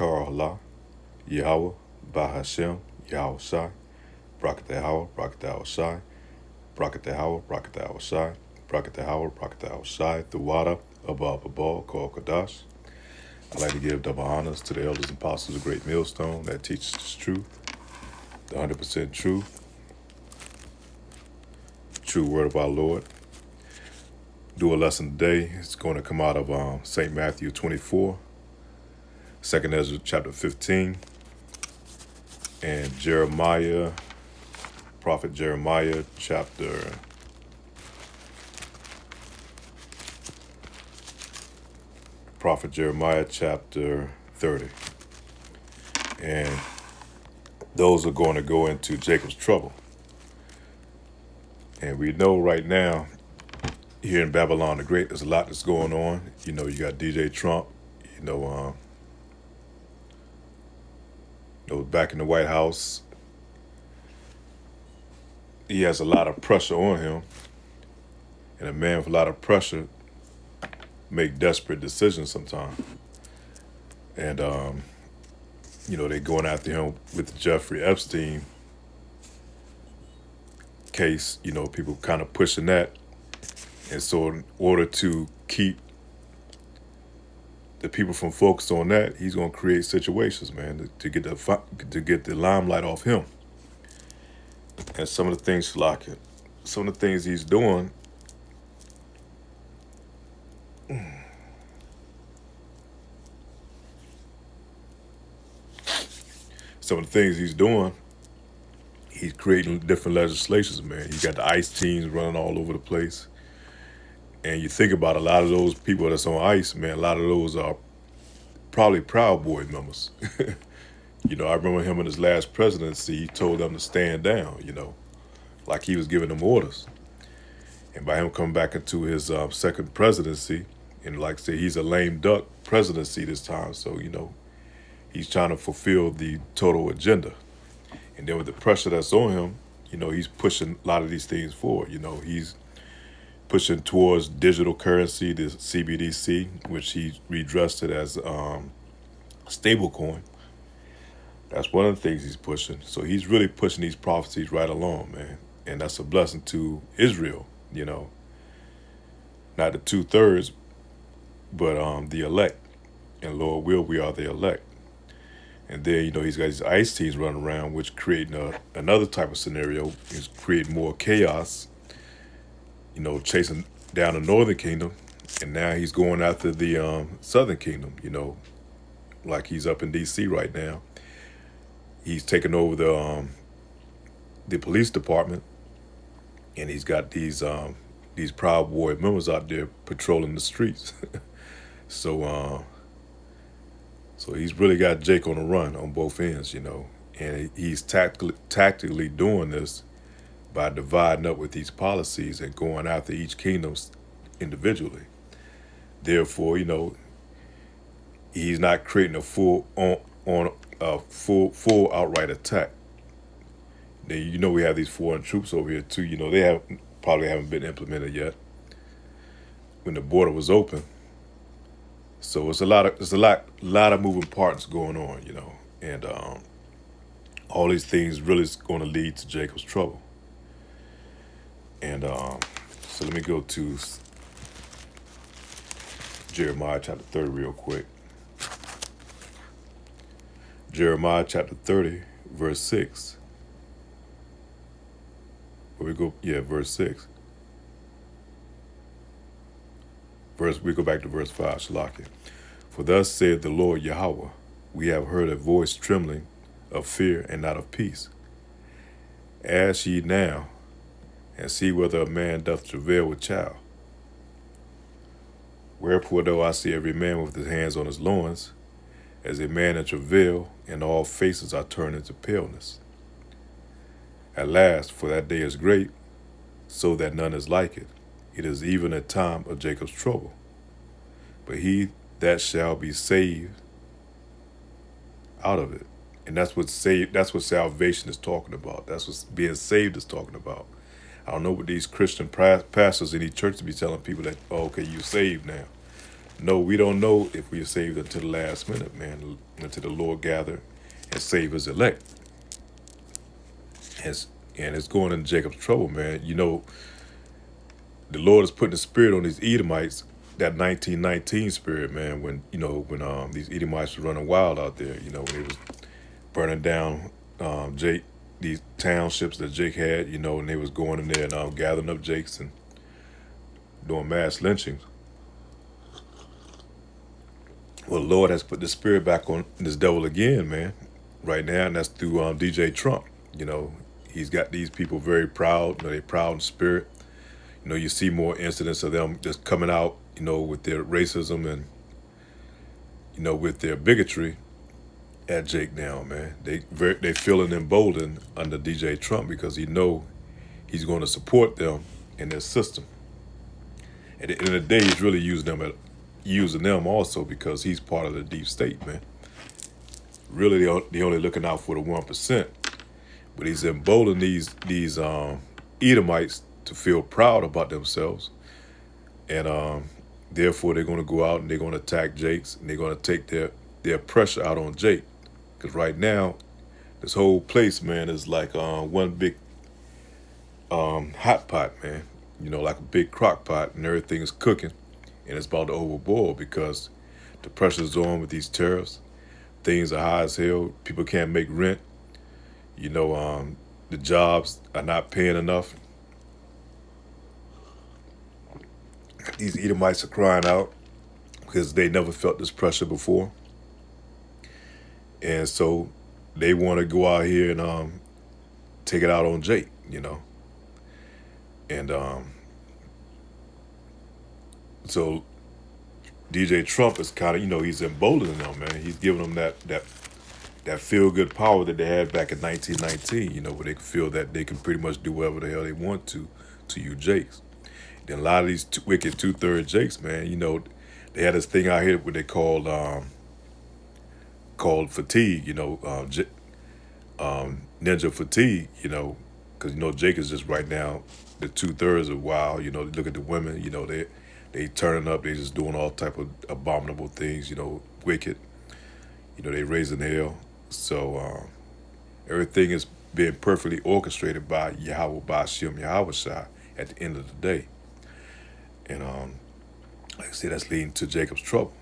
Shakar Allah, Yahweh, Bahashem, Yahweh Shai, Brakat Yahweh, Brakat Yahweh Shai, Brakat Yahweh, Brakat Yahweh Shai, Brakat Yahweh, Brakat Yahweh Shai, the water above Abal, called Kadash. I'd like to give double honors to the elders and apostles of Great Millstone that teaches the truth, the 100% truth, true word of our Lord. Do a lesson today. It's going to come out of St. Matthew 24, 2nd Ezra chapter 15, and Jeremiah, Prophet Jeremiah chapter 30. And those are going to go into Jacob's trouble. And we know right now, here in Babylon the Great, there's a lot that's going on. You know, you got DJ Trump, back in the White House. He has a lot of pressure on him. And a man with a lot of pressure make desperate decisions sometimes. And, they're going after him with the Jeffrey Epstein case, people kind of pushing that. And so in order to keep the people from focused on that, he's going to create situations, man, to get the limelight off him. And some of the things he's doing, he's creating different legislations, man. You got the ICE teams running all over the place. And you think about a lot of those people that's on ICE, man, a lot of those are probably Proud Boy members. I remember him in his last presidency, he told them to stand down, like he was giving them orders. And by him coming back into his second presidency, and like I say, he's a lame duck presidency this time. So, he's trying to fulfill the total agenda. And then with the pressure that's on him, he's pushing a lot of these things forward. He's pushing towards digital currency, the CBDC, which he redressed it as stable coin. That's one of the things he's pushing. So he's really pushing these prophecies right along, man. And that's a blessing to Israel, Not the 2/3, but the elect. And Lord will, we are the elect. And then, he's got these ICE teams running around, which creating another type of scenario, is creating more chaos, chasing down the northern kingdom. And now he's going after the southern kingdom, like he's up in D.C. right now. He's taking over the police department, and he's got these Proud Boy members out there patrolling the streets. So he's really got Jake on the run on both ends, and he's tactically doing this by dividing up with these policies and going after each kingdom individually. Therefore, he's not creating a full outright attack. Now, we have these foreign troops over here too. They probably haven't been implemented yet when the border was open. So it's a lot of moving parts going on, and all these things really is going to lead to Jacob's trouble. And so let me go to Jeremiah chapter 30 real quick. Jeremiah chapter 30, verse 6. Verse 6. We go back to verse 5, Shalakia. For thus saith the Lord Yahweh, we have heard a voice trembling of fear and not of peace. Ask ye now, and see whether a man doth travail with child. Wherefore though I see every man with his hands on his loins, as a man in travail, and all faces are turned into paleness. At last, for that day is great, so that none is like it. It is even a time of Jacob's trouble. But he that shall be saved out of it. And that's what salvation is talking about. That's what being saved is talking about. I don't know what these Christian pastors in these churches be telling people that, oh, okay, you're saved now. No, we don't know if we are saved until the last minute, man, until the Lord gather and save his elect. As, and it's going into Jacob's trouble, man. You know, the Lord is putting the spirit on these Edomites, that 1919 spirit, man, when, when these Edomites were running wild out there, when they was burning down Jake, these townships that Jake had, and they was going in there and gathering up Jakes and doing mass lynchings. Well, the Lord has put the spirit back on this devil again, man, right now, and that's through DJ Trump. He's got these people very proud. They're proud in spirit. You see more incidents of them just coming out, with their racism and, with their bigotry at Jake now, man. They feeling emboldened under DJ Trump because he's going to support them in their system. At the end of the day, he's really using them also because he's part of the deep state, man. Really, they only looking out for the 1%, but he's emboldened these Edomites to feel proud about themselves, and therefore they're going to go out and they're going to attack Jake's and they're going to take their pressure out on Jake, because right now this whole place, man, is like one big hot pot, man. Like a big crock pot, and everything is cooking, and it's about to overboil because the pressure's on with these tariffs. Things are high as hell. People can't make rent. The jobs are not paying enough. These Edomites are crying out because they never felt this pressure before. And so they want to go out here and take it out on Jake, And so DJ Trump is kind of, he's emboldening them, man. He's giving them that feel-good power that they had back in 1919, where they feel that they can pretty much do whatever the hell they want to you Jakes. Then a lot of these wicked 2/3 Jakes, man, they had this thing out here what they called fatigue, ninja fatigue, because Jake is just right now the 2/3 are wild. Look at the women, they turning up, they just doing all type of abominable things, wicked. They raising hell. So everything is being perfectly orchestrated by Yahweh Ba'ashem Yahweh Shai at the end of the day. And like I said, that's leading to Jacob's trouble.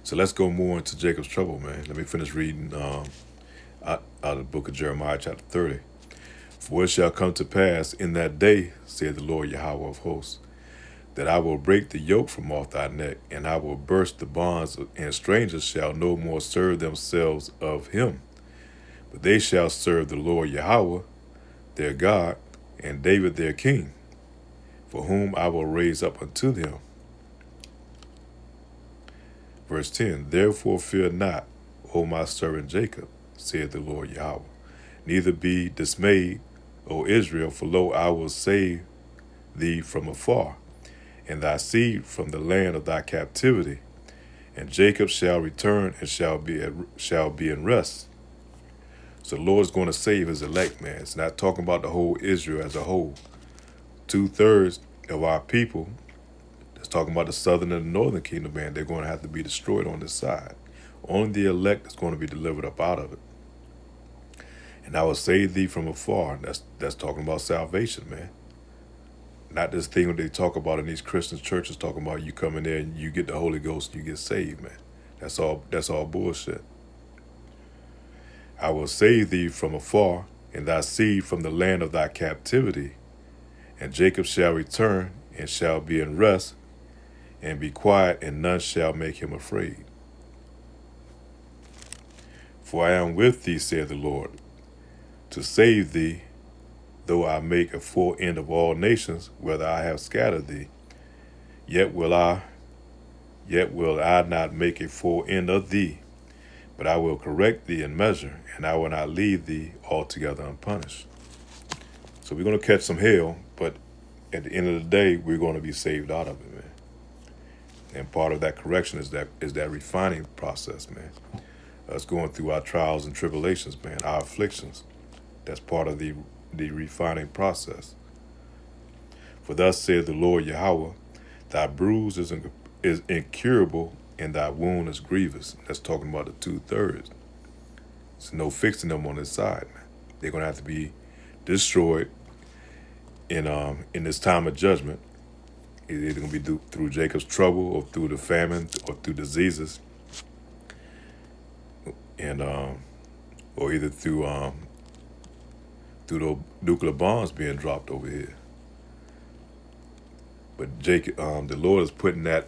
So let's go more into Jacob's trouble, man. Let me finish reading out of the book of Jeremiah chapter 30. For it shall come to pass in that day, saith the Lord Yahweh of hosts, that I will break the yoke from off thy neck, and I will burst the bonds, and strangers shall no more serve themselves of him. But they shall serve the Lord Yahweh, their God, and David their king, for whom I will raise up unto them. Verse 10, therefore fear not, O my servant Jacob, saith the Lord Yahweh, neither be dismayed, O Israel, for lo, I will save thee from afar, and thy seed from the land of thy captivity. And Jacob shall return and shall be in rest. So the Lord's going to save his elect, man. It's not talking about the whole Israel as a whole. 2/3 of our people, that's talking about the southern and the northern kingdom, man, they're going to have to be destroyed on this side. Only the elect is going to be delivered up out of it. And I will save thee from afar. That's talking about salvation, man. Not this thing that they talk about in these Christian churches, talking about you come in there and you get the Holy Ghost and you get saved, man. That's all bullshit. I will save thee from afar, and thy seed from the land of thy captivity. And Jacob shall return, and shall be in rest, and be quiet, and none shall make him afraid. For I am with thee, saith the Lord, to save thee, though I make a full end of all nations, whether I have scattered thee. Yet will I not make a full end of thee, but I will correct thee in measure, and I will not leave thee altogether unpunished. So we're going to catch some hell, but at the end of the day, we're going to be saved out of it, man. And part of that correction is that refining process, man. Us going through our trials and tribulations, man, our afflictions. That's part of the refining process. For thus saith the Lord Yahweh, thy bruise is incurable and thy wound is grievous. That's talking about the 2/3. There's no fixing them on this side, man. They're gonna have to be destroyed in this time of judgment. It's either gonna be through Jacob's trouble, or through the famine, or through diseases, and or either through the nuclear bombs being dropped over here. But the Lord is putting that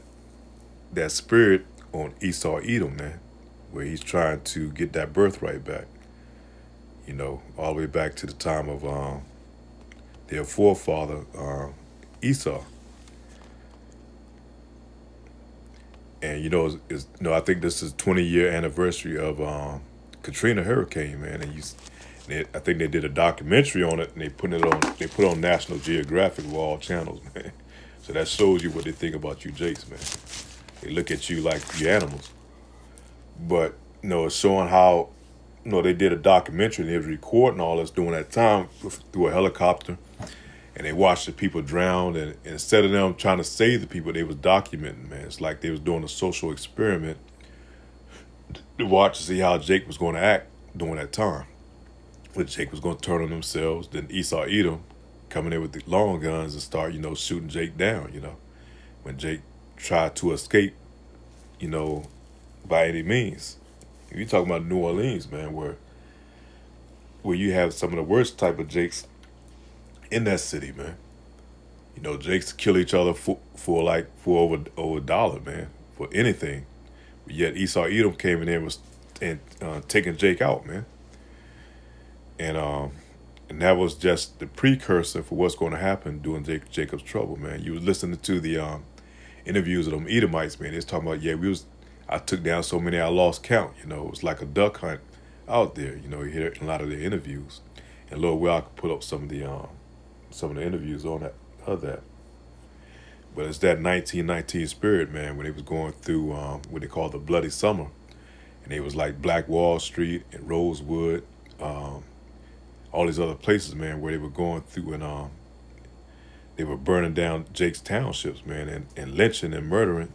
spirit on Esau Edom, man, where he's trying to get that birthright back. All the way back to the time of their forefather Esau. And I think this is 20-year anniversary of Katrina hurricane, man. And I think they did a documentary on it, and they put on National Geographic with all channels, man. So that shows you what they think about you Jakes, man. They look at you like you animals. But it's showing how they did a documentary, and they was recording all this during that time through a helicopter, and they watched the people drown, and instead of them trying to save the people, they was documenting, man. It's like they was doing a social experiment to watch to see how Jake was going to act during that time. But Jake was going to turn on themselves. Then Esau Edom coming in with the long guns and start, shooting Jake down, when Jake tried to escape, by any means. You talking about New Orleans, man, where you have some of the worst type of Jakes in that city, man. Jakes kill each other for over $1, man, for anything. But yet Esau Edom came in there and taking Jake out, man. And that was just the precursor for what's going to happen during Jacob's trouble, man. You was listening to the interviews of them Edomites, man. They was talking about, I took down so many I lost count. It was like a duck hunt out there. You hear it in a lot of their interviews. And Lord, I could put up some of the interviews on that of that. But it's that 1919 spirit, man, when they was going through what they call the Bloody Summer, and it was like Black Wall Street and Rosewood, all these other places, man, where they were going through, and they were burning down Jake's townships, man, and lynching and murdering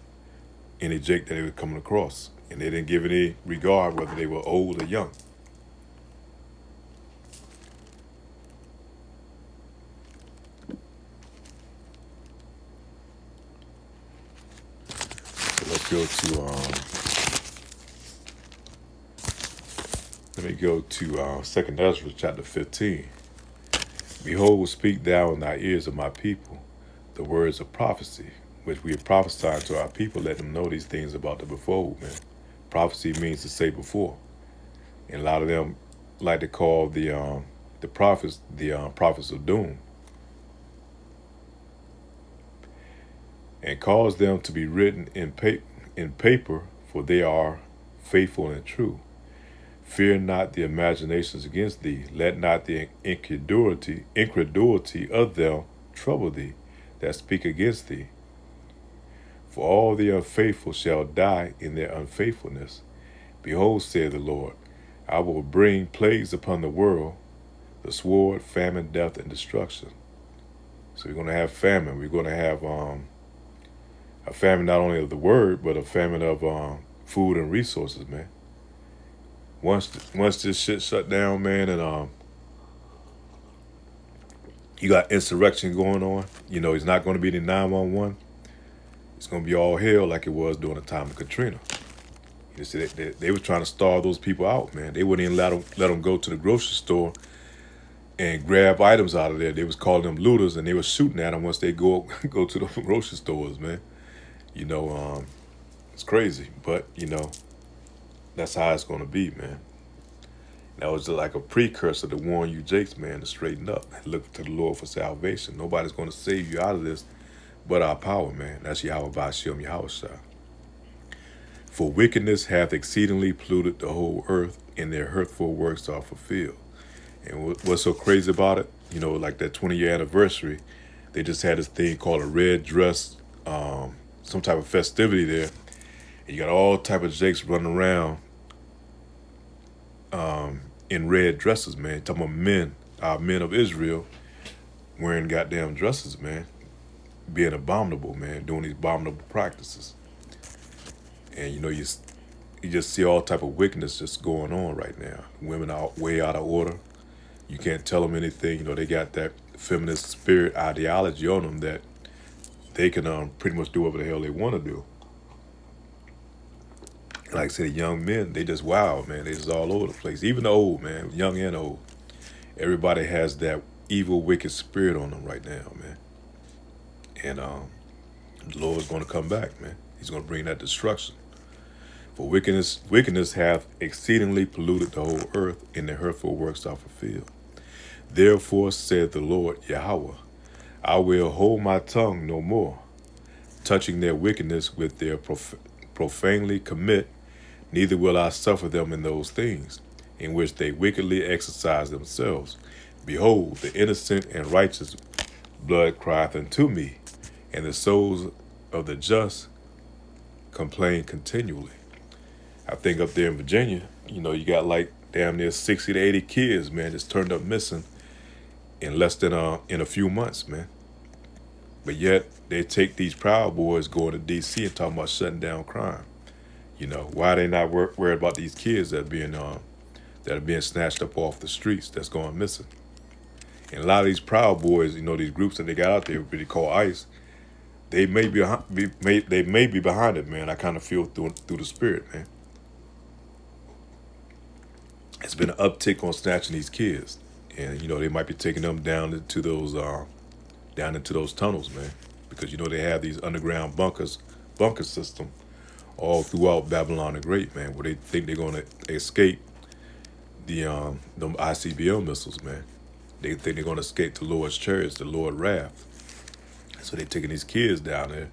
any Jake that they were coming across. And they didn't give any regard whether they were old or young. So let's go to 2nd Ezra chapter 15. Behold, speak thou in thy ears of my people the words of prophecy, which we have prophesied to our people, let them know these things about the before, man. Prophecy means to say before. And a lot of them like to call the prophets prophets of doom. And cause them to be written in paper, for they are faithful and true. Fear not the imaginations against thee. Let not the incredulity of them trouble thee that speak against thee. For all the unfaithful shall die in their unfaithfulness. Behold, saith the Lord, I will bring plagues upon the world, the sword, famine, death, and destruction. So we're going to have famine. We're going to have a famine not only of the word, but a famine of food and resources, man. Once this shit shut down, man, and you got insurrection going on, it's not going to be the 911. It's going to be all hell like it was during the time of Katrina. They were trying to starve those people out, man. They wouldn't even let them go to the grocery store and grab items out of there. They was calling them looters, and they was shooting at them once they go to the grocery stores, man. It's crazy, but that's how it's going to be, man. That was just like a precursor to warn you Jakes, man, to straighten up and look to the Lord for salvation. Nobody's going to save you out of this but our power, man. That's Yahweh Ba'ashem Yahushua. For wickedness hath exceedingly polluted the whole earth, and their hurtful works are fulfilled. And what's so crazy about it, like that 20-year anniversary, they just had this thing called a red dress, some type of festivity there. And you got all type of Jakes running around in red dresses, man. Talking about men, our men of Israel, wearing goddamn dresses, man. Being abominable, man. Doing these abominable practices. And you just see all type of wickedness just going on right now. Women are way out of order. You can't tell them anything. They got that feminist spirit ideology on them that they can pretty much do whatever the hell they want to do. Like I said, young men, they just wild, man. They just all over the place. Even the old, man, young and old. Everybody has that evil, wicked spirit on them right now, man. And the Lord's going to come back, man. He's going to bring that destruction. For wickedness hath exceedingly polluted the whole earth, and the hurtful works are fulfilled. Therefore said the Lord Yahweh, I will hold my tongue no more, touching their wickedness with their profanely commit, neither will I suffer them in those things, in which they wickedly exercise themselves. Behold, the innocent and righteous blood crieth unto me, and the souls of the just complain continually. I think up there in Virginia, you got like damn near 60 to 80 kids, man, just turned up missing in less than in a few months, man. But yet they take these Proud Boys going to D.C. and talking about shutting down crime. Why are they not worried about these kids that are being snatched up off the streets, that's going missing? And a lot of these Proud Boys, these groups that they got out there, really called ICE, they may be behind it, man. I kind of feel through the spirit, man. It's been an uptick on snatching these kids, and they might be taking them down into those tunnels, man, because they have these underground bunker system all throughout Babylon the Great, man, where they think they're going to escape them ICBM missiles, man. They think they're going to escape the Lord's chariots, the Lord's wrath. So they're taking these kids down there,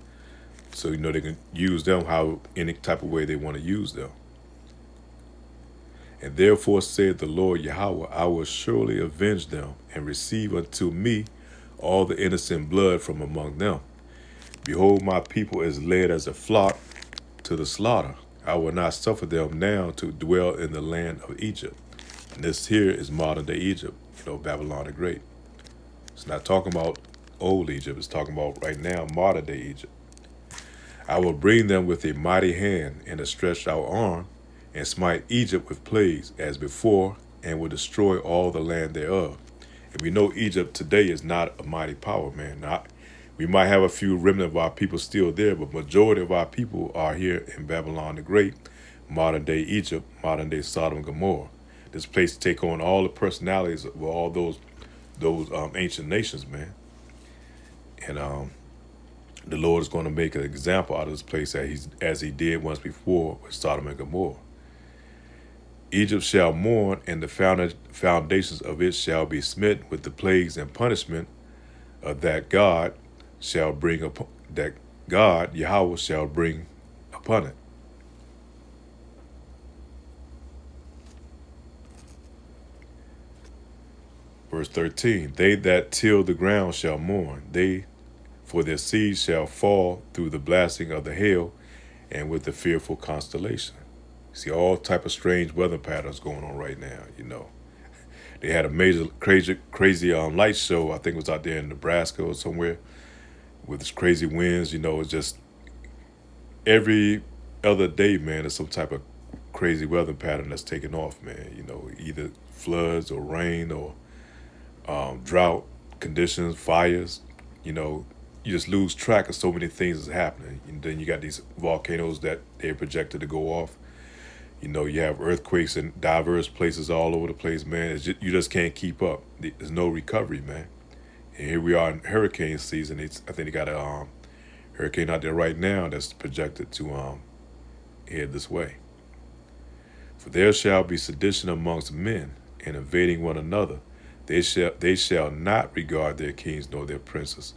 so they can use them how any type of way they want to use them. And therefore said the Lord Yahweh, I will surely avenge them, and receive unto me all the innocent blood from among them. Behold, my people is led as a flock to the slaughter. I will not suffer them now to dwell in the land of Egypt. And this here is modern day Egypt, Babylon the Great. It's not talking about old Egypt, it's talking about right now modern day Egypt. I will bring them with a mighty hand and a stretched out arm, and smite Egypt with plagues as before, and will destroy all the land thereof. And we know Egypt today is not a mighty power, man. We might have a few remnant of our people still there, but majority of our people are here in Babylon the Great, modern day Egypt, modern day Sodom and Gomorrah. This place take on all the personalities of all those ancient nations, man. And the Lord is going to make an example out of this place as he did once before with Sodom and Gomorrah. Egypt shall mourn, and the foundations of it shall be smitten with the plagues and punishment that God, Yahweh, shall bring upon it. Verse 13, they that till the ground shall mourn, for their seed shall fall through the blasting of the hail and with the fearful constellation. See all type of strange weather patterns going on right now, They had a major crazy light show, I think it was out there in Nebraska or somewhere, with this crazy winds, it's just every other day, man, there's some type of crazy weather pattern that's taking off, man. Either floods or rain or drought conditions, fires, you just lose track of so many things that's happening. And then you got these volcanoes that they're projected to go off. You have earthquakes in diverse places all over the place, man. You just can't keep up. There's no recovery, man. And here we are in hurricane season. I think they got a hurricane out there right now that's projected to head this way. For there shall be sedition amongst men, and invading one another. They shall not regard their kings nor their princes,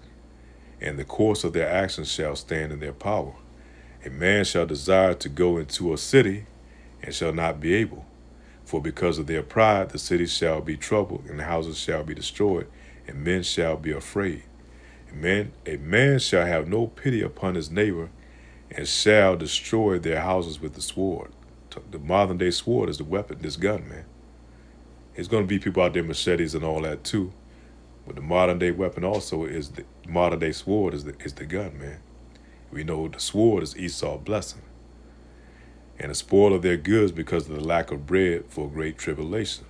and the course of their actions shall stand in their power. A man shall desire to go into a city, and shall not be able. For because of their pride the city shall be troubled, and the houses shall be destroyed, and men shall be afraid. A man shall have no pity upon his neighbor, and shall destroy their houses with the sword. The modern day sword is the weapon, this gun, man. There's going to be people out there with machetes and all that too, but the modern day weapon also is the modern day sword is the gun, man. We know the sword is Esau's blessing. and the spoil of their goods because of the lack of bread for great tribulation.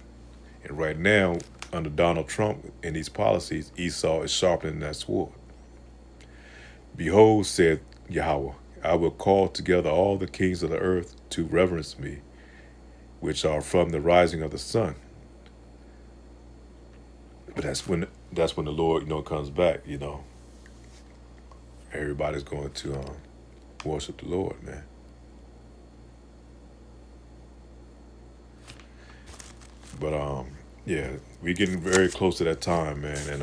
And right now, under Donald Trump and these policies, Esau is sharpening that sword. Behold, said Yahweh, I will call together all the kings of the earth to reverence me, which are from the rising of the sun. But that's when the Lord, comes back. Everybody's going to worship the Lord, man. But yeah, we're getting very close to that time, man, and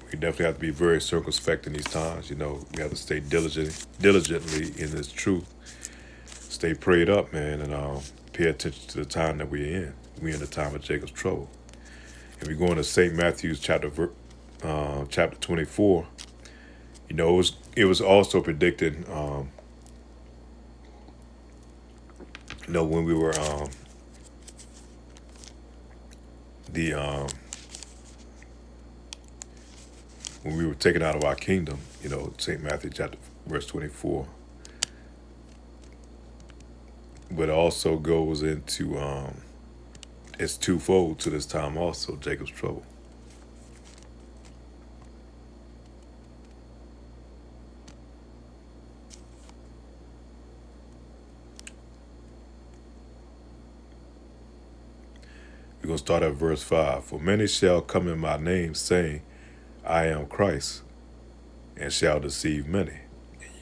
we definitely have to be very circumspect in these times. We have to stay diligently in this truth. Stay prayed up, man, and pay attention to the time that we're in. We're in the time of Jacob's trouble. And we go into St. Matthew's chapter 24. It was also predicted. When we were the when we were taken out of our kingdom. St. Matthew chapter verse 24. But it also goes into it's twofold to this time also, Jacob's trouble. We're going to start at verse 5. For many shall come in my name, saying, I am Christ, and shall deceive many.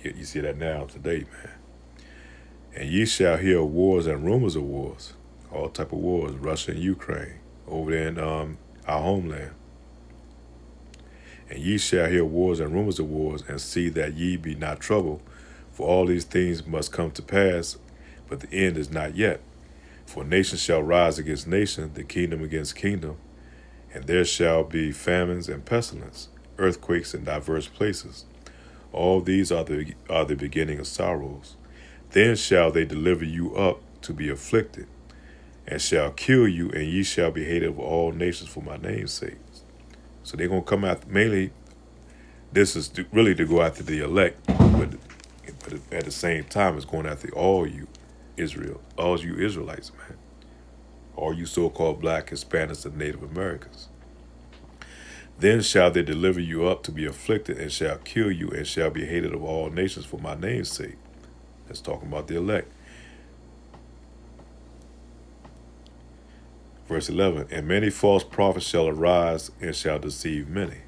You see that now today, man. And ye shall hear of wars and rumors of wars, all type of wars, Russia and Ukraine, over there in our homeland. And ye shall hear wars and rumors of wars, and see that ye be not troubled, for all these things must come to pass, but the end is not yet. For nation shall rise against nation, the kingdom against kingdom, and there shall be famines and pestilence, earthquakes in diverse places. All these are the beginning of sorrows. Then shall they deliver you up to be afflicted, and shall kill you, and ye shall be hated of all nations for my name's sake. So they're going to come after, mainly, this is really to go after the elect, but at the same time, it's going after all you Israelites, man. All you so-called black, Hispanics, and Native Americans. Then shall they deliver you up to be afflicted, and shall kill you, and shall be hated of all nations for my name's sake. That's talking about the elect. Verse 11, and many false prophets shall arise and shall deceive many.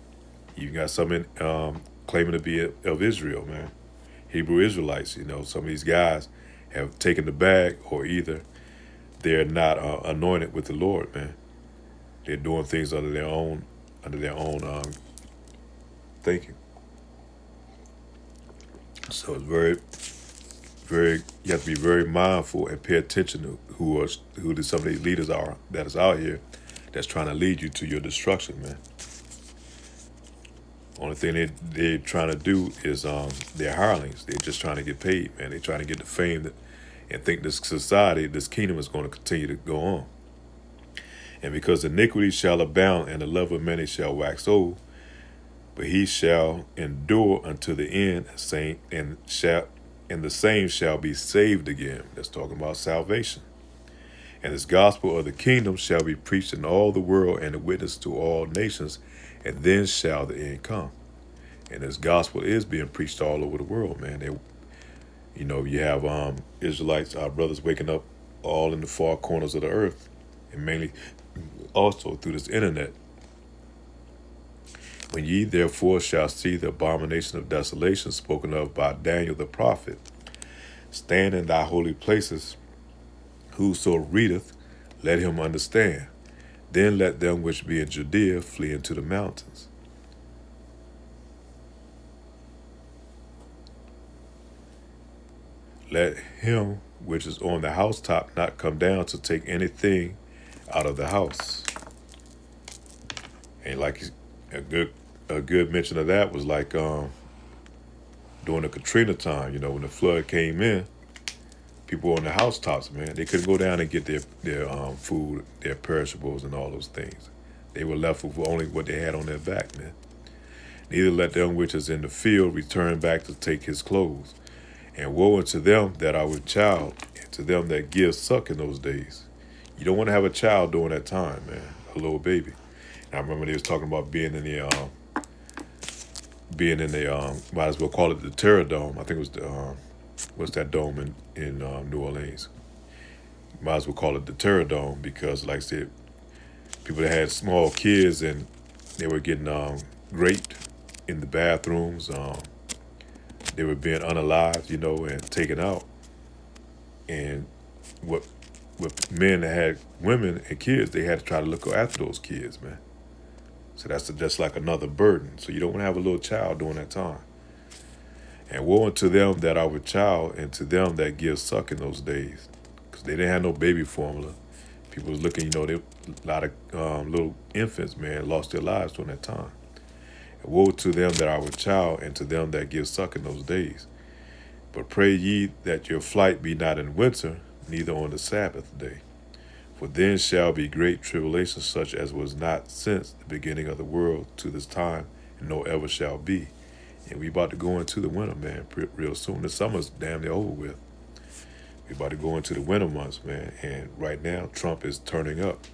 You got some claiming to be of Israel, man. Hebrew Israelites, some of these guys have taken the bag, or either they're not anointed with the Lord, man. They're doing things under their own thinking. So it's very, very. You have to be very mindful and pay attention to who some of these leaders are that is out here that's trying to lead you to your destruction, man. Only thing they're trying to do is they're hirelings. They're just trying to get paid, man. They're trying to get the fame and think this society, this kingdom is going to continue to go on. And because iniquity shall abound, and the love of many shall wax old, but he shall endure unto the end, and the same shall be saved again. That's talking about salvation. And this gospel of the kingdom shall be preached in all the world, and a witness to all nations, and then shall the end come. And this gospel is being preached all over the world, man. You have Israelites, our brothers, waking up all in the far corners of the earth, and mainly also through this internet. When ye therefore shall see the abomination of desolation spoken of by Daniel the prophet, stand in thy holy places, whoso readeth, let him understand. Then let them which be in Judea flee into the mountains. Let him which is on the housetop not come down to take anything out of the house. And like a good mention of that was like during the Katrina time, when the flood came in, people on the housetops, man, they couldn't go down and get their food, their perishables, and all those things. They were left with only what they had on their back, man. Neither let them which is in the field return back to take his clothes. And woe unto them that are with child, and to them that give suck in those days. You don't want to have a child during that time, man, a little baby. And I remember they was talking about being in the might as well call it the Terror Dome. I think it was the what's that dome in New Orleans? Might as well call it the Terror Dome because, like I said, people that had small kids and they were getting raped in the bathrooms. They were being unalived, and taken out. And what with men that had women and kids, they had to try to look after those kids, man. So that's just like another burden. So you don't want to have a little child during that time. And woe unto them that are with child and to them that give suck in those days. Because they didn't have no baby formula. People was looking, a lot of little infants, man, lost their lives during that time. And woe to them that are with child and to them that give suck in those days. But pray ye that your flight be not in winter, neither on the Sabbath day. For then shall be great tribulation such as was not since the beginning of the world to this time, and no ever shall be. And we about to go into the winter, man, real soon. The summer's damn near over with. We about to go into the winter months, man. And right now, Trump is turning up.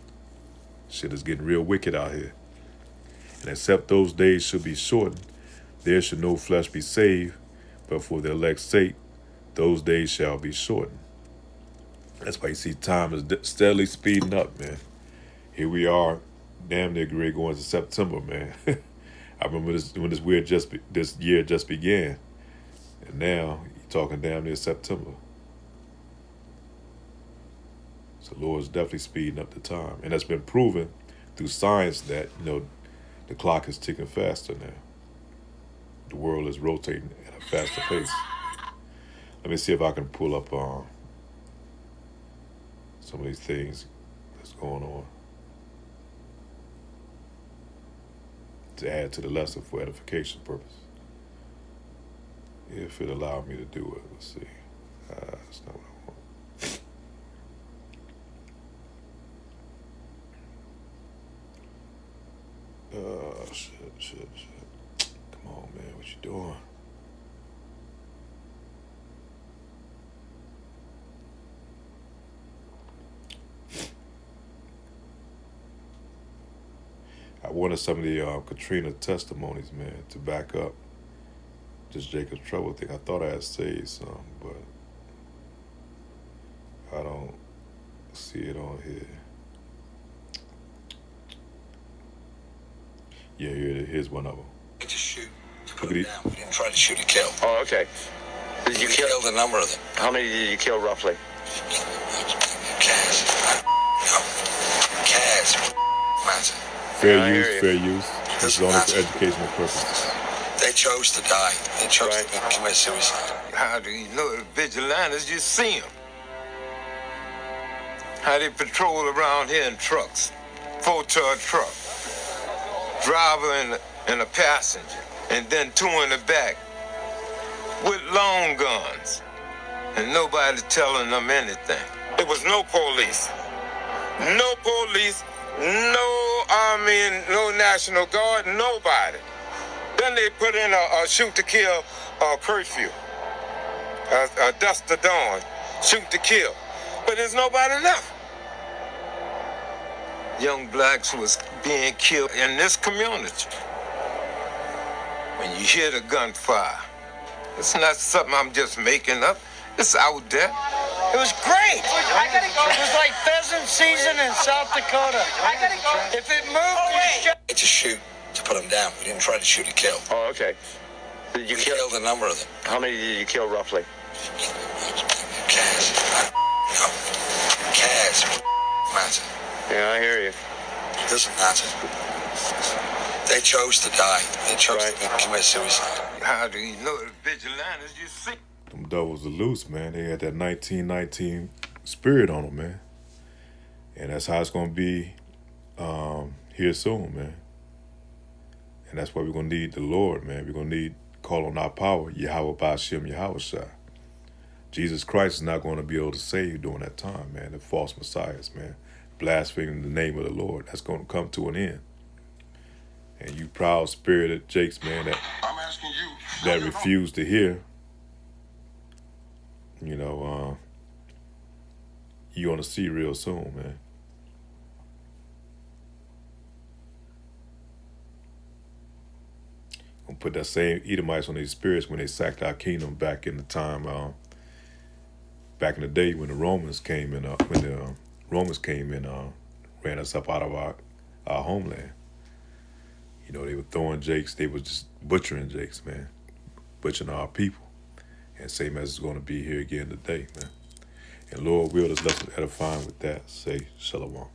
Shit is getting real wicked out here. And except those days should be shortened, there should no flesh be saved, but for the elect's sake, those days shall be shortened. That's why you see time is steadily speeding up, man. Here we are, damn near ready going to September, man. I remember when this year just began, and now you're talking damn near September. So the Lord's definitely speeding up the time, and that's been proven through science that the clock is ticking faster now. The world is rotating at a faster pace. Let me see if I can pull up some of these things that's going on to add to the lesson for edification purpose. If it allowed me to do it, let's see. That's not what I want. Shit. Come on, man, what you doing? I wanted some of the Katrina testimonies, man, to back up this Jacob's Trouble thing. I thought I had saved some, but I don't see it on here. Yeah, here's one of them. To shoot, to put them down. We didn't try to shoot and kill. Oh, okay. Did you kill a number of them? How many did you kill roughly? Cas. No. Cas. Matter. Fair use. As long as for educational purposes. They chose to die. They chose to commit suicide. How do you know the vigilantes? You see them. How they patrol around here in trucks. 4-ton truck. Driver and a passenger. And then 2 in the back. With long guns. And nobody telling them anything. There was no police. No police. No army and no National Guard. Nobody. Then they put in a shoot to kill curfew. A dusk to dawn. Shoot to kill. But there's nobody left. Young blacks was being killed in this community. When you hear the gunfire, it's not something I'm just making up. It's out there. It was great. It was like pheasant season in South Dakota. If it moved, to shoot, to put them down. We didn't try to shoot and kill. Oh, okay. Did you kill a number of them? How many did you kill roughly? Cas. No. Cas. Matter. Yeah, I hear you. It doesn't matter. They chose to die. They chose to commit suicide. How do you know the vigilantes? You see. Them devils are loose, man. They had that 1919 spirit on them, man. And that's how it's going to be here soon, man. And that's why we're going to need the Lord, man. We're going to need call on our power, Yahweh Ba'ashem Yahweh Shai. Jesus Christ is not going to be able to save during that time, man. The false messiahs, man. Blaspheming the name of the Lord. That's going to come to an end. And you proud spirited Jakes, man, that refuse to hear, you're gonna see real soon, man. Gonna put that same Edomites on these spirits when they sacked our kingdom back in the time, back in the day when the Romans came in, ran us up out of our homeland. You know, they were throwing jakes, they was just butchering jakes, man. Butchering our people. And same as it's gonna be here again today, man. And Lord will, let's edifying with that. Say shalom.